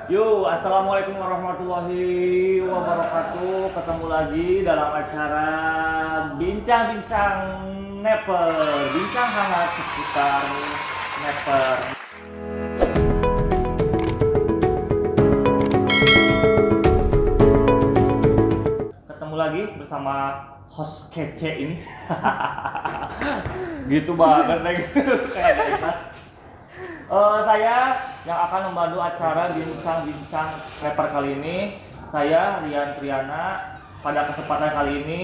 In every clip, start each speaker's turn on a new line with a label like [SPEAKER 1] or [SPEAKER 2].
[SPEAKER 1] Yo, assalamualaikum warahmatullahi wabarakatuh. Ketemu lagi dalam acara Bincang-Bincang Neper, bincang hangat seputar Neper. Ketemu lagi bersama host kece ini. Gitu banget lagi kayak gak ikhlas. Saya yang akan memandu acara Bincang-Bincang Neper kali ini. Saya Rian Triana. Pada kesempatan kali ini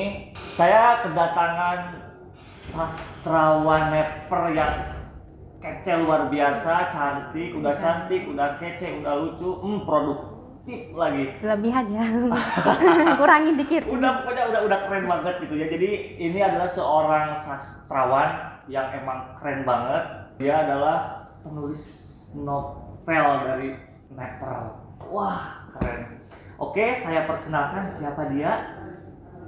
[SPEAKER 1] saya kedatangan sastrawan Neper yang kece luar biasa, cantik, udah kece, udah lucu, produktif lagi.
[SPEAKER 2] Kelebihan ya. Kurangin dikit.
[SPEAKER 1] Pokoknya udah keren banget gitu ya. Jadi ini adalah seorang sastrawan yang emang keren banget. Dia adalah penulis novel dari Neper. Wah, keren. Oke, saya perkenalkan siapa dia.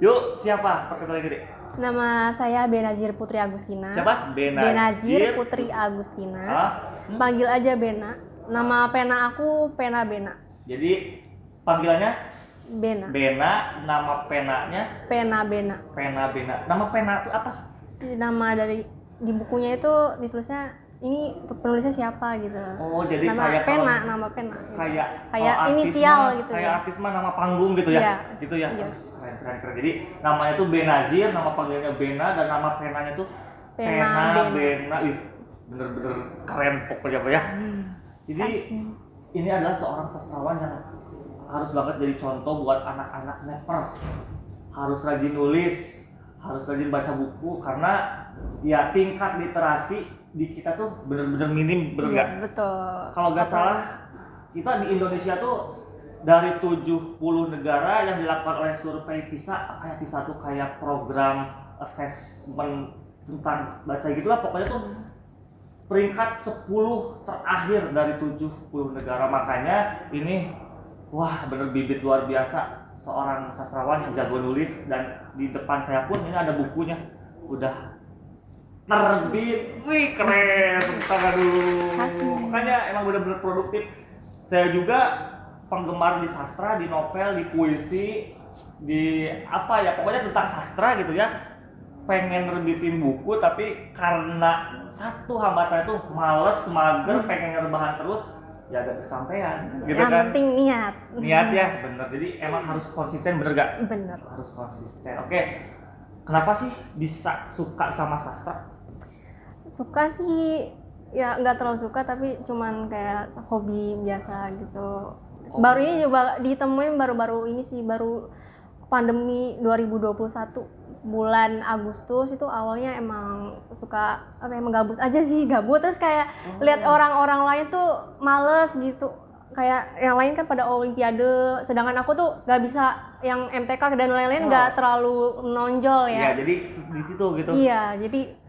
[SPEAKER 1] Yuk, siapa? Perkenalkan diri.
[SPEAKER 2] Nama saya Benazir Putri Agustina.
[SPEAKER 1] Siapa?
[SPEAKER 2] Benazir Putri Agustina. Panggil aja Bena. Nama pena aku Pena Bena.
[SPEAKER 1] Jadi panggilannya
[SPEAKER 2] Bena.
[SPEAKER 1] Bena, nama penanya
[SPEAKER 2] Pena Bena.
[SPEAKER 1] Pena Bena. Nama pena itu apa sih?
[SPEAKER 2] Nama dari di bukunya itu ditulisnya ini penulisnya siapa gitu.
[SPEAKER 1] Oh, jadi
[SPEAKER 2] nama
[SPEAKER 1] kayak
[SPEAKER 2] pena,
[SPEAKER 1] kalau,
[SPEAKER 2] nama pena.
[SPEAKER 1] kayak
[SPEAKER 2] inisial
[SPEAKER 1] mah,
[SPEAKER 2] gitu
[SPEAKER 1] kayak
[SPEAKER 2] ya.
[SPEAKER 1] artis mah nama panggung gitu ya.
[SPEAKER 2] Iya.
[SPEAKER 1] Gitu ya.
[SPEAKER 2] Iya.
[SPEAKER 1] Keren. Jadi namanya tuh Benazir, nama panggilnya Bena, dan nama penanya tuh
[SPEAKER 2] Pena
[SPEAKER 1] Bena. Ih, bener-bener keren pokoknya Pak ya. Jadi ini adalah seorang sastrawan yang harus banget jadi contoh buat anak-anak Neper. Harus rajin nulis, harus rajin baca buku, karena ya tingkat literasi di kita tuh bener-bener minim, bener nggak?
[SPEAKER 2] Iya, betul.
[SPEAKER 1] Kalau nggak salah, kita di Indonesia tuh dari 70 negara yang dilakukan oleh survei PISA, kayak PISA tuh kayak program assessment tentang baca gitulah, pokoknya tuh peringkat 10 terakhir dari 70 negara. Makanya ini wah bener bibit luar biasa, seorang sastrawan yang jago nulis, dan di depan saya pun ini ada bukunya udah terbit. Wih, keren, tepuk tangan dulu. Makanya emang bener-bener produktif. Saya juga penggemar di sastra, di novel, di puisi, di apa ya, pokoknya tentang sastra gitu ya. Pengen nerbitin buku, tapi karena satu hambatan itu males, mager, pengen ngerbahan terus, ya agak kesampaian gitu
[SPEAKER 2] yang
[SPEAKER 1] kan.
[SPEAKER 2] penting niat
[SPEAKER 1] Ya bener, jadi emang harus konsisten, bener gak?
[SPEAKER 2] bener.
[SPEAKER 1] Harus konsisten. Oke, kenapa sih bisa suka sama sastra?
[SPEAKER 2] Suka sih ya, nggak terlalu suka, tapi cuman kayak hobi biasa gitu. Baru ini juga ditemuin baru-baru ini sih, baru pandemi 2021 bulan Agustus itu. Awalnya emang suka emang gabut aja sih, terus kayak lihat orang-orang lain tuh males gitu, kayak yang lain kan pada olimpiade, sedangkan aku tuh nggak bisa, yang MTK dan lain-lain nggak terlalu menonjol ya.
[SPEAKER 1] Iya, jadi di situ gitu.
[SPEAKER 2] Iya,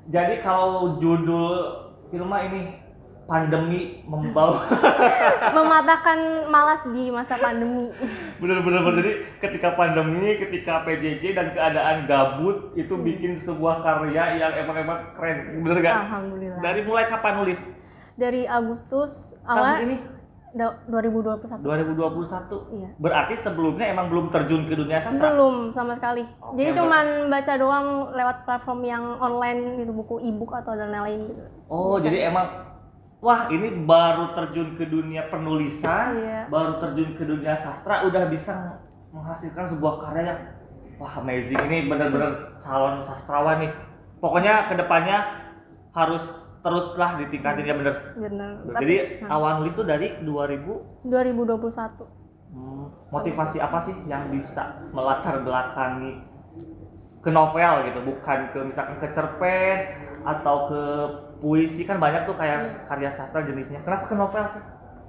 [SPEAKER 1] Jadi kalau judul filmnya ini pandemi membawa
[SPEAKER 2] mematahkan malas di masa pandemi.
[SPEAKER 1] bener. Jadi ketika pandemi, ketika PJJ dan keadaan gabut itu bikin sebuah karya yang emang keren, bener gak?
[SPEAKER 2] Alhamdulillah.
[SPEAKER 1] Dari mulai kapan nulis?
[SPEAKER 2] Dari Agustus
[SPEAKER 1] Tahun
[SPEAKER 2] awal
[SPEAKER 1] ini
[SPEAKER 2] 2021.
[SPEAKER 1] 2021.
[SPEAKER 2] Iya.
[SPEAKER 1] Berarti sebelumnya emang belum terjun ke dunia sastra?
[SPEAKER 2] Belum sama sekali.
[SPEAKER 1] Oke,
[SPEAKER 2] Jadi cuman baca doang lewat platform yang online gitu, buku e-book atau dan lain-lain gitu.
[SPEAKER 1] Oh, jadi emang wah, ini baru terjun ke dunia penulisan,
[SPEAKER 2] Iya.
[SPEAKER 1] baru terjun ke dunia sastra, udah bisa menghasilkan sebuah karya yang wah amazing. Ini bener-bener calon sastrawan nih. Pokoknya kedepannya harus teruslah ditingkatin ya, bener.
[SPEAKER 2] Bener.
[SPEAKER 1] Jadi awal nulis tuh dari 2021.
[SPEAKER 2] 2021.
[SPEAKER 1] Motivasi apa sih yang bisa melatar belakangi ke novel gitu, bukan ke misalkan ke cerpen atau ke puisi, kan banyak tuh kayak karya sastra jenisnya. Kenapa ke novel sih?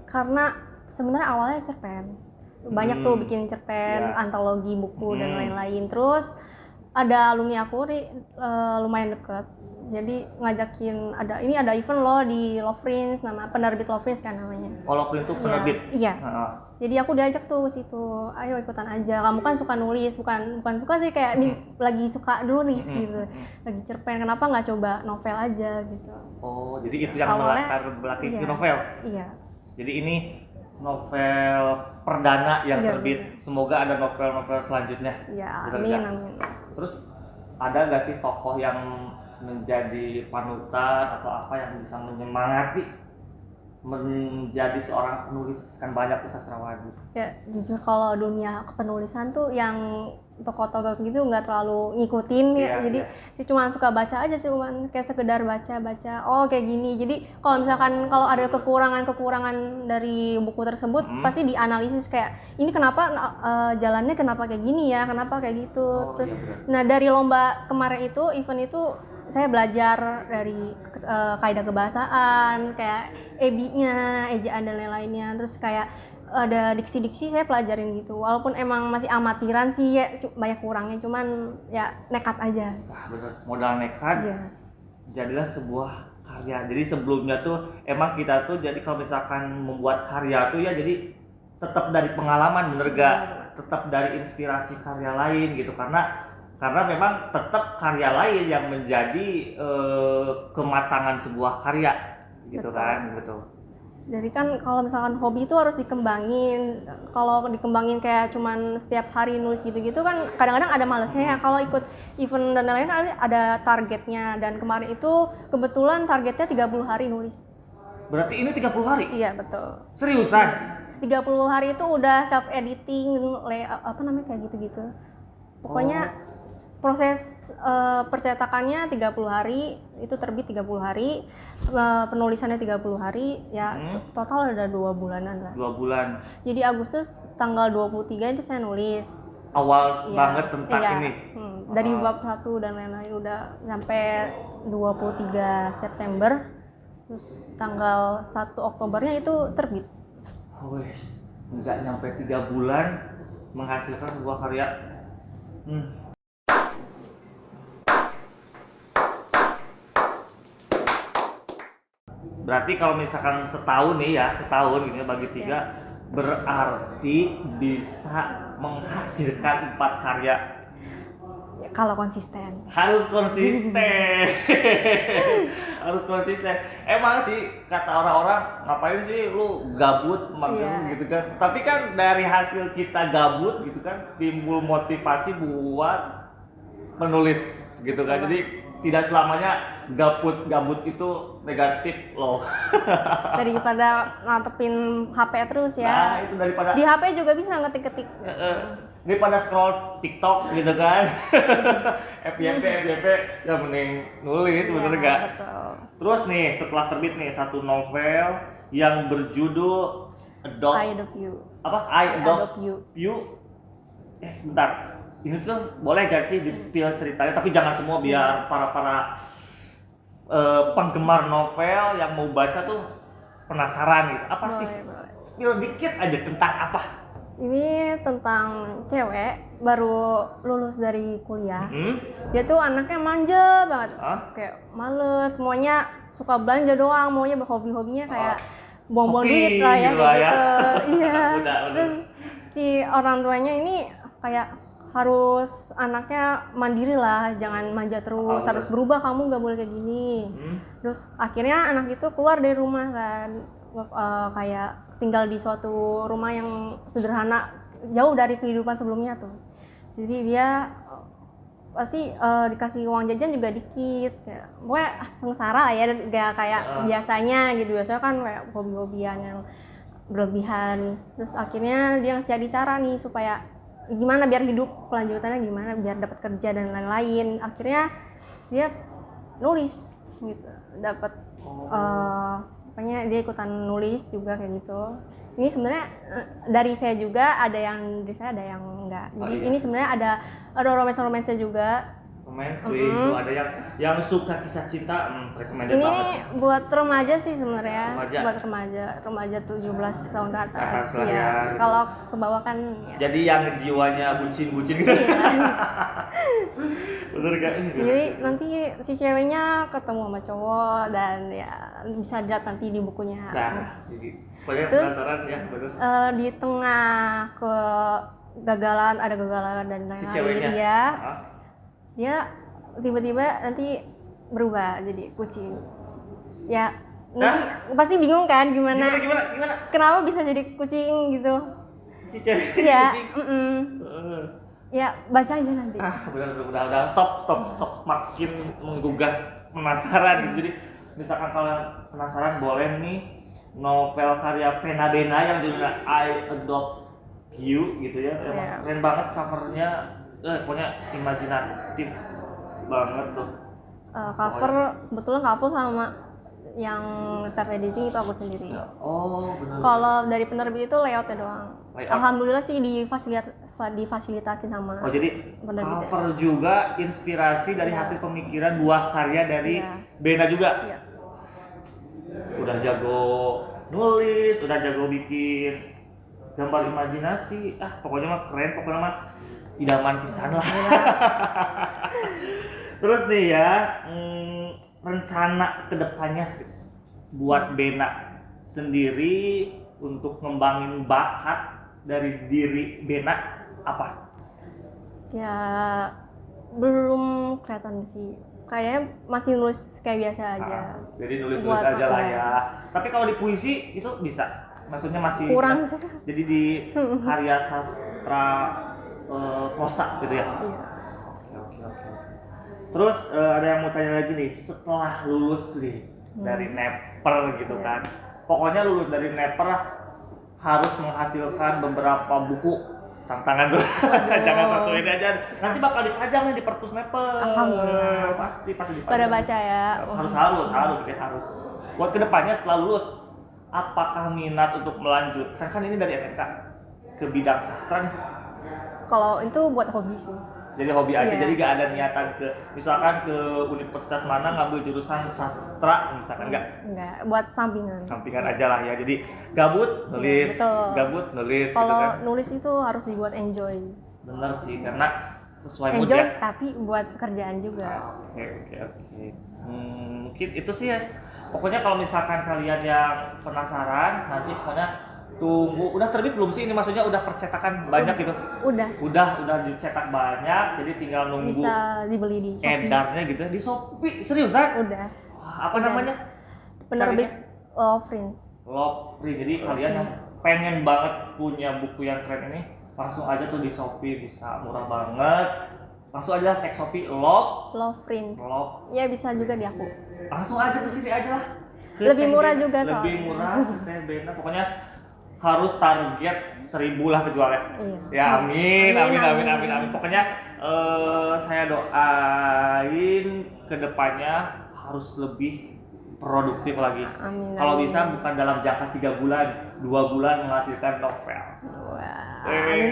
[SPEAKER 2] Karena sebenarnya awalnya cerpen. Banyak tuh bikin cerpen, antologi buku dan lain-lain. Terus ada alumni aku lumayan deket. Jadi ngajakin, ada event loh di Lovrins, nama penerbit Lovrins kan namanya.
[SPEAKER 1] Oh, Lovrins tuh penerbit.
[SPEAKER 2] Iya. Jadi aku diajak tuh ke situ. Ayo ikutan aja. Kamu kan suka nulis, bukan suka sih, kayak lagi suka nulis gitu. Lagi cerpen, kenapa nggak coba novel aja gitu.
[SPEAKER 1] Oh, jadi itu yang melatar belakangi ke novel.
[SPEAKER 2] Iya.
[SPEAKER 1] Jadi ini novel perdana yang
[SPEAKER 2] Iya,
[SPEAKER 1] terbit. Semoga ada novel-novel selanjutnya.
[SPEAKER 2] Ya,
[SPEAKER 1] Bener
[SPEAKER 2] amin,
[SPEAKER 1] nggak?
[SPEAKER 2] amin.
[SPEAKER 1] Terus ada nggak sih tokoh yang menjadi panutan atau apa yang bisa menyemangati menjadi seorang penulis, kan banyak tuh sastrawan.
[SPEAKER 2] Ya, jujur kalau dunia kepenulisan tuh yang tokoh-tokoh gitu nggak terlalu ngikutin ya.
[SPEAKER 1] Iya,
[SPEAKER 2] Jadi sih cuma suka baca aja sih, cuman kayak sekedar baca-baca. Oh, kayak gini. Jadi kalau misalkan kalau ada kekurangan-kekurangan dari buku tersebut pasti dianalisis kayak ini kenapa jalannya kenapa kayak gini ya, kenapa kayak gitu.
[SPEAKER 1] Oh,
[SPEAKER 2] Terus
[SPEAKER 1] iya, benar.
[SPEAKER 2] nah dari lomba kemarin itu, event itu saya belajar dari kaidah kebahasaan, kayak EBI-nya, ejaan dan lain-lainnya. Terus kayak ada diksi-diksi saya pelajarin gitu. Walaupun emang masih amatiran sih ya, banyak kurangnya, cuman ya nekat aja.
[SPEAKER 1] Wah, bener. Modal nekat
[SPEAKER 2] Iya.
[SPEAKER 1] jadilah sebuah karya. Jadi sebelumnya tuh emang kita tuh jadi kalau misalkan membuat karya tuh ya jadi tetap dari pengalaman, bener gak? Tetap dari inspirasi karya lain gitu, karena memang tetap karya lain yang menjadi kematangan sebuah karya gitu.
[SPEAKER 2] Betul.
[SPEAKER 1] Kan, betul.
[SPEAKER 2] Jadi kan kalau misalkan hobi itu harus dikembangin. Kalau dikembangin kayak cuman setiap hari nulis gitu-gitu kan kadang-kadang ada malesnya ya. Kalau ikut event dan lain-lain ada targetnya, dan kemarin itu kebetulan targetnya 30 hari nulis.
[SPEAKER 1] Berarti ini 30 hari?
[SPEAKER 2] Iya, betul.
[SPEAKER 1] Seriusan?
[SPEAKER 2] 30 hari itu udah self editing, apa namanya kayak gitu-gitu. Pokoknya proses percetakannya 30 hari, itu terbit 30 hari, penulisannya 30 hari, ya total ada 2 bulanan lah.
[SPEAKER 1] 2 bulan.
[SPEAKER 2] Jadi Agustus tanggal 23 itu saya nulis.
[SPEAKER 1] Awal
[SPEAKER 2] Iya,
[SPEAKER 1] banget tentang
[SPEAKER 2] iya.
[SPEAKER 1] ini.
[SPEAKER 2] Dari bab 1 dan lain-lain udah sampai 23 September. Terus tanggal 1 Oktobernya itu terbit.
[SPEAKER 1] Wes, nggak nyampe 3 bulan menghasilkan sebuah karya. Berarti kalau misalkan setahun nih ya, setahun gitu ya, bagi 3 berarti bisa menghasilkan 4 karya.
[SPEAKER 2] Ya, kalau konsisten.
[SPEAKER 1] Harus konsisten. Harus konsisten. Emang sih kata orang-orang, ngapain sih lu gabut magang gitu kan. Tapi kan dari hasil kita gabut gitu kan timbul motivasi buat menulis gitu kan. Jadi tidak selamanya gabut itu negatif loh.
[SPEAKER 2] Daripada ngantepin HP terus ya.
[SPEAKER 1] Nah, itu daripada
[SPEAKER 2] Di HP juga bisa ngetik-ketik.
[SPEAKER 1] daripada scroll TikTok gitu kan. FYP ya mending nulis, bener
[SPEAKER 2] Iya,
[SPEAKER 1] gak?
[SPEAKER 2] betul.
[SPEAKER 1] Terus nih setelah terbit nih satu novel yang berjudul
[SPEAKER 2] I Adopt You.
[SPEAKER 1] apa? I Adopt You. Bentar. Ini tuh boleh gak sih di-spill ceritanya, tapi jangan semua biar para penggemar novel yang mau baca tuh penasaran gitu. Apa sih?
[SPEAKER 2] Boleh.
[SPEAKER 1] Spill dikit aja tentang apa?
[SPEAKER 2] Ini tentang cewek baru lulus dari kuliah. Dia tuh anaknya manja banget. Kayak males, semuanya suka belanja doang, maunya hobi-hobinya kayak buang-buang duit lah ya
[SPEAKER 1] gitu
[SPEAKER 2] kayak
[SPEAKER 1] ya.
[SPEAKER 2] gitu. Iya.
[SPEAKER 1] Udah.
[SPEAKER 2] Terus si orang tuanya ini kayak harus anaknya mandiri lah, jangan manja terus, harus berubah, kamu nggak boleh kayak gini. Terus akhirnya anak itu keluar dari rumah kan, kayak tinggal di suatu rumah yang sederhana, jauh dari kehidupan sebelumnya tuh. Jadi dia pasti dikasih uang jajan juga dikit, kayak pokoknya sengsara lah ya, gak kayak biasanya gitu. Biasanya kan kayak hobi-hobian yang berlebihan. Terus akhirnya dia cari cara nih supaya gimana biar hidup kelanjutannya, gimana biar dapat kerja dan lain-lain. Akhirnya dia nulis gitu, dapat pokoknya dia ikutan nulis juga kayak gitu. Ini sebenarnya dari saya juga ada yang dari saya, ada yang enggak. Jadi ini sebenarnya ada romance juga.
[SPEAKER 1] Romance itu ada yang suka kisah cinta, recommended
[SPEAKER 2] Ini
[SPEAKER 1] banget.
[SPEAKER 2] buat remaja sih sebenarnya.
[SPEAKER 1] Remaja.
[SPEAKER 2] Buat remaja 17 tahun ke atas
[SPEAKER 1] Atas lah
[SPEAKER 2] ya.
[SPEAKER 1] ya, gitu.
[SPEAKER 2] Kalau ke bawah kan ya.
[SPEAKER 1] Jadi yang jiwanya bucin-bucin gitu. Bener gak?
[SPEAKER 2] Jadi nanti si ceweknya ketemu sama cowok dan ya bisa dilihat nanti di bukunya.
[SPEAKER 1] Nah, jadi pokoknya
[SPEAKER 2] Terus,
[SPEAKER 1] penasaran ya, bener.
[SPEAKER 2] Di tengah kegagalan, ada kegagalan dan
[SPEAKER 1] Si
[SPEAKER 2] lain-lain,
[SPEAKER 1] ceweknya.
[SPEAKER 2] dia tiba-tiba nanti berubah jadi kucing. Ya pasti bingung kan
[SPEAKER 1] Gimana?
[SPEAKER 2] gimana kenapa bisa jadi kucing gitu.
[SPEAKER 1] Si cewek
[SPEAKER 2] Iya,
[SPEAKER 1] kucing.
[SPEAKER 2] ya baca aja nanti.
[SPEAKER 1] Benar udah stop makin menggugah penasaran gitu. Jadi misalkan kalian penasaran boleh nih novel karya Pena Bena yang judulnya I Adopt You gitu ya. Emang keren banget covernya, pokoknya imajinatif banget tuh.
[SPEAKER 2] Cover kebetulan cover sama yang self editing itu aku sendiri.
[SPEAKER 1] Ya. Oh benar.
[SPEAKER 2] Kalau dari penerbit itu layoutnya doang.
[SPEAKER 1] Layout.
[SPEAKER 2] Alhamdulillah sih difasilitasi sama
[SPEAKER 1] Jadi
[SPEAKER 2] penerbit.
[SPEAKER 1] cover juga inspirasi dari hasil pemikiran buah karya dari Bena juga.
[SPEAKER 2] Iya.
[SPEAKER 1] Udah jago nulis, udah jago bikin gambar imajinasi, pokoknya mah keren, pokoknya mah idaman pisan lah. Terus nih ya, rencana kedepannya buat Bena sendiri untuk ngembangin bakat dari diri Bena apa?
[SPEAKER 2] Ya belum kelihatan sih. Kayaknya masih nulis kayak biasa aja.
[SPEAKER 1] Jadi nulis aja lah ya. Tapi kalau di puisi itu bisa, maksudnya masih
[SPEAKER 2] kurang sih.
[SPEAKER 1] Jadi di karya sastra prosa gitu ya.
[SPEAKER 2] Iya.
[SPEAKER 1] Oke. Terus ada yang mau tanya lagi nih, setelah lulus nih dari Neper gitu kan, pokoknya lulus dari Neper harus menghasilkan beberapa buku tantangan tuh. Jangan satu ini aja, nanti bakal dipajang nih di perpus Neper.
[SPEAKER 2] Alhamdulillah.
[SPEAKER 1] Pasti dipajang.
[SPEAKER 2] Pada baca ya.
[SPEAKER 1] Harus. Buat kedepannya setelah lulus, apakah minat untuk melanjutkan, kan ini dari SMK ke bidang sastra nih?
[SPEAKER 2] Kalau itu buat hobi sih.
[SPEAKER 1] Jadi hobi aja, jadi gak ada niatan ke misalkan ke universitas mana ngambil jurusan sastra misalkan, enggak,
[SPEAKER 2] buat sampingan
[SPEAKER 1] aja lah ya. Jadi gabut nulis, gitu
[SPEAKER 2] kalau
[SPEAKER 1] kan.
[SPEAKER 2] nulis itu harus dibuat enjoy.
[SPEAKER 1] Bener sih, karena sesuai mood
[SPEAKER 2] enjoy
[SPEAKER 1] ya.
[SPEAKER 2] tapi buat pekerjaan juga.
[SPEAKER 1] Oke. Mungkin itu sih ya. Pokoknya kalau misalkan kalian yang penasaran, nanti pokoknya tunggu. Udah terbit belum sih ini, maksudnya udah percetakan banyak gitu? Udah dicetak banyak, jadi tinggal nunggu
[SPEAKER 2] bisa dibeli di Shopee.
[SPEAKER 1] Edarnya gitu ya di Shopee. Seriusan?
[SPEAKER 2] Udah.
[SPEAKER 1] Wah, apa namanya?
[SPEAKER 2] Penerbit Loveprints.
[SPEAKER 1] Jadi kalian yang pengen banget punya buku yang keren ini, langsung aja tuh di Shopee, bisa murah banget. Langsung aja cek Shopee
[SPEAKER 2] Loveprints. Ya bisa juga di aku.
[SPEAKER 1] Langsung aja ke sini aja lah.
[SPEAKER 2] Lebih murah juga soalnya.
[SPEAKER 1] Lebih murah, Teh Bena. Pokoknya harus target 1.000 lah kejualnya.
[SPEAKER 2] Iya.
[SPEAKER 1] Ya amin. Pokoknya saya doain kedepannya harus lebih produktif lagi.
[SPEAKER 2] Amin.
[SPEAKER 1] Kalau bisa bukan dalam jangka 3 bulan, 2 bulan menghasilkan novel.
[SPEAKER 2] Wah, amin.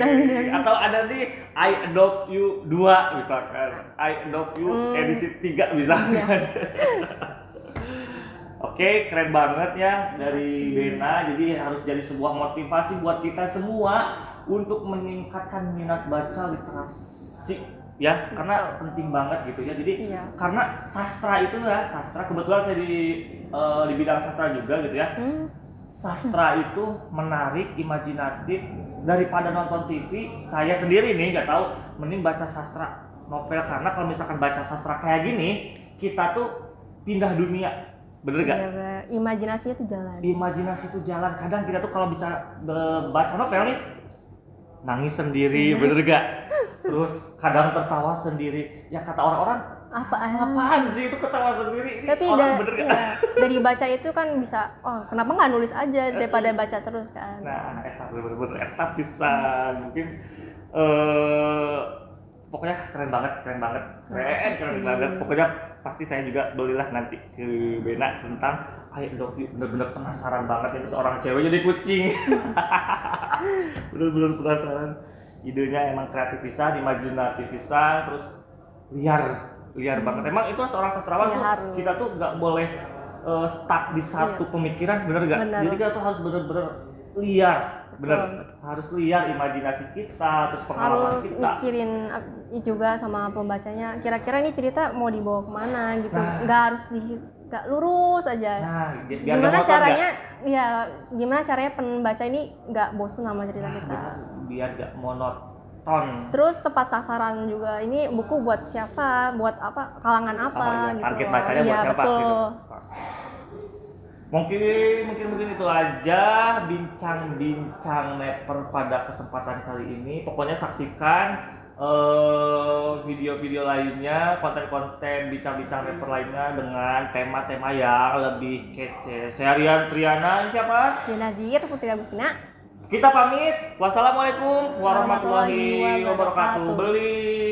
[SPEAKER 1] Atau ada nih I Adopt You 2 misalkan, I Adopt You edisi 3 misalkan. Oke, keren banget ya dari Bena. Jadi harus jadi sebuah motivasi buat kita semua untuk meningkatkan minat baca literasi ya, karena penting banget gitu ya. Jadi karena sastra itu ya, kebetulan saya di bidang sastra juga gitu ya. Sastra itu menarik, imajinatif. Daripada nonton TV, saya sendiri nih nggak tahu, mending baca sastra novel, karena kalau misalkan baca sastra kayak gini, kita tuh pindah dunia. Bener gak?
[SPEAKER 2] Imajinasi itu jalan. Kadang kita tuh kalau bisa baca novel nih, nangis sendiri, bener gak? Terus kadang tertawa sendiri. Ya kata orang-orang, apaan sih itu ketawa sendiri? Ini tapi
[SPEAKER 1] bener gak?
[SPEAKER 2] Dari baca itu kan bisa, kenapa nggak nulis aja daripada baca terus kan?
[SPEAKER 1] Nah, bener-bener bisa. Mungkin pokoknya keren banget. Pokoknya pasti saya juga belilah nanti ke Bena tentang I Love You. Bener-bener penasaran banget ini seorang cewek jadi kucing. Bener-bener penasaran. Idenya emang kreatif pisan, imajinatif pisan, terus liar banget. Emang itu seorang sastrawan tuh kita tuh nggak boleh stuck di satu pemikiran, bener gak? Jadi kita tuh harus bener-bener liar. Harus liar imajinasi kita, terus pengalaman kita.
[SPEAKER 2] Harus mikirin juga sama pembacanya, kira-kira ini cerita mau dibawa kemana gitu. Nggak harus nggak lurus aja.
[SPEAKER 1] Biar
[SPEAKER 2] gimana caranya pembaca ini nggak bosen sama cerita kita.
[SPEAKER 1] Biar nggak monoton.
[SPEAKER 2] Terus tepat sasaran juga. Ini buku buat siapa? Buat apa? Kalangan apa? Gitu.
[SPEAKER 1] Target bacanya buat siapa? Gitu. Mungkin itu aja bincang-bincang Neper pada kesempatan kali ini. Pokoknya saksikan video-video lainnya, konten-konten bincang-bincang Neper lainnya dengan tema-tema yang lebih kece. Saya Rian Triana, ini siapa?
[SPEAKER 2] Nazir Putri Agustina.
[SPEAKER 1] Kita pamit. Wassalamualaikum warahmatullahi wabarakatuh. Beli.